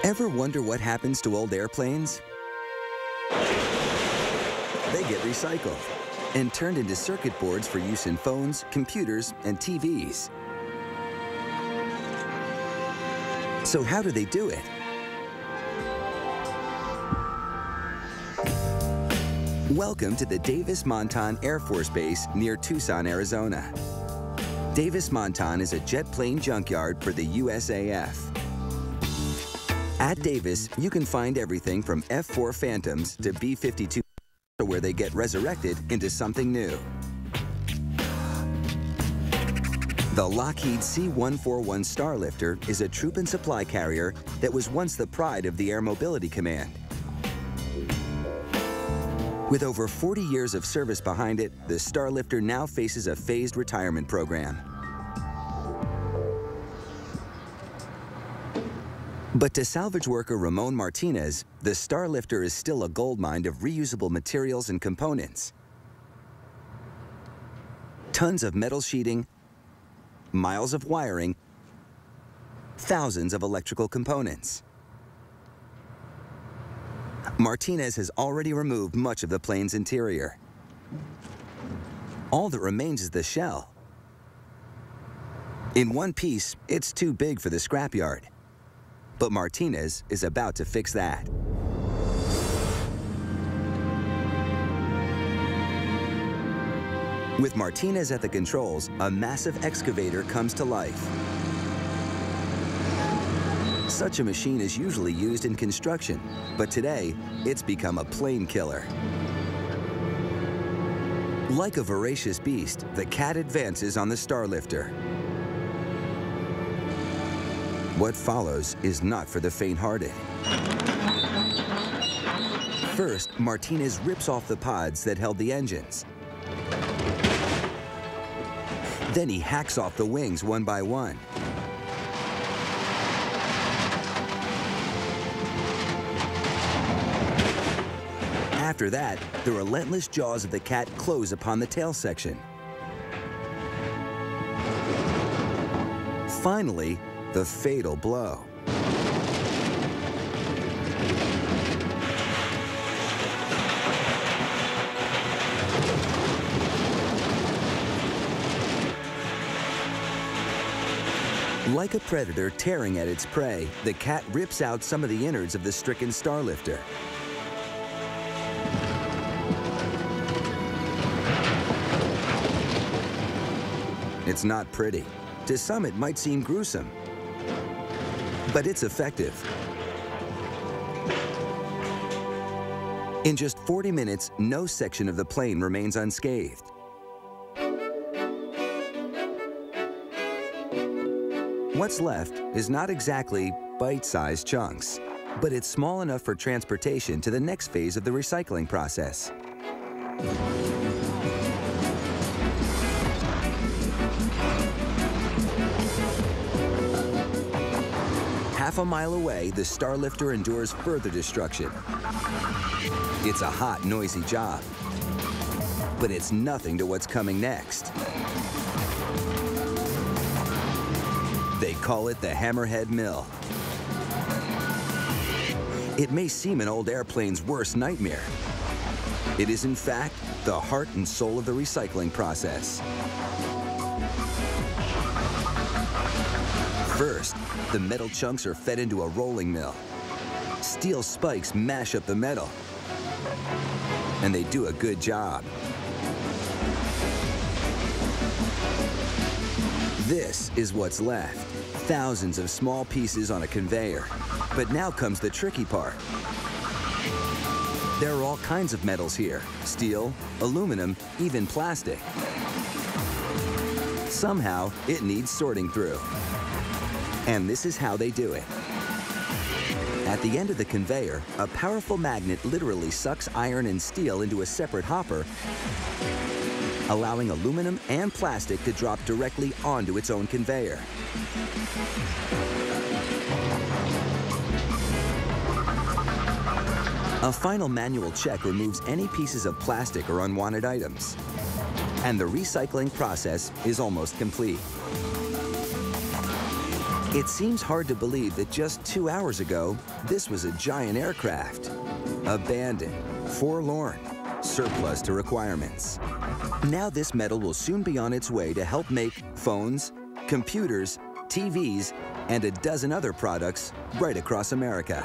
Ever wonder what happens to old airplanes? They get recycled and turned into circuit boards for use in phones, computers, and TVs. So how do they do it? Welcome to the Davis-Montán Air Force Base near Tucson, Arizona. Davis-Montán is a jet plane junkyard for the USAF. At Davis, you can find everything from F-4 Phantoms to B-52, where they get resurrected into something new. The Lockheed C-141 Starlifter is a troop and supply carrier that was once the pride of the Air Mobility Command. With over 40 years of service behind it, the Starlifter now faces a phased retirement program. But to salvage worker Ramon Martinez, the Starlifter is still a goldmine of reusable materials and components. Tons of metal sheeting, miles of wiring, thousands of electrical components. Martinez has already removed much of the plane's interior. All that remains is the shell. In one piece, it's too big for the scrapyard. But Martinez is about to fix that. With Martinez at the controls, a massive excavator comes to life. Such a machine is usually used in construction, but today, it's become a plane killer. Like a voracious beast, the cat advances on the Starlifter. What follows is not for the faint-hearted. First, Martinez rips off the pods that held the engines. Then he hacks off the wings one by one. After that, the relentless jaws of the cat close upon the tail section. Finally, the fatal blow. Like a predator tearing at its prey, the cat rips out some of the innards of the stricken Starlifter. It's not pretty. To some, it might seem gruesome, but it's effective. In just 40 minutes, no section of the plane remains unscathed. What's left is not exactly bite-sized chunks, but it's small enough for transportation to the next phase of the recycling process. Half a mile away, the Starlifter endures further destruction. It's a hot, noisy job, but it's nothing to what's coming next. They call it the Hammerhead Mill. It may seem an old airplane's worst nightmare. It is, in fact, the heart and soul of the recycling process. First, the metal chunks are fed into a rolling mill. Steel spikes mash up the metal, and they do a good job. This is what's left, thousands of small pieces on a conveyor. But now comes the tricky part. There are all kinds of metals here: steel, aluminum, even plastic. Somehow, it needs sorting through. And this is how they do it. At the end of the conveyor, a powerful magnet literally sucks iron and steel into a separate hopper, allowing aluminum and plastic to drop directly onto its own conveyor. A final manual check removes any pieces of plastic or unwanted items. And the recycling process is almost complete. It seems hard to believe that just 2 hours ago, this was a giant aircraft. Abandoned, forlorn, surplus to requirements. Now this metal will soon be on its way to help make phones, computers, TVs, and a dozen other products right across America.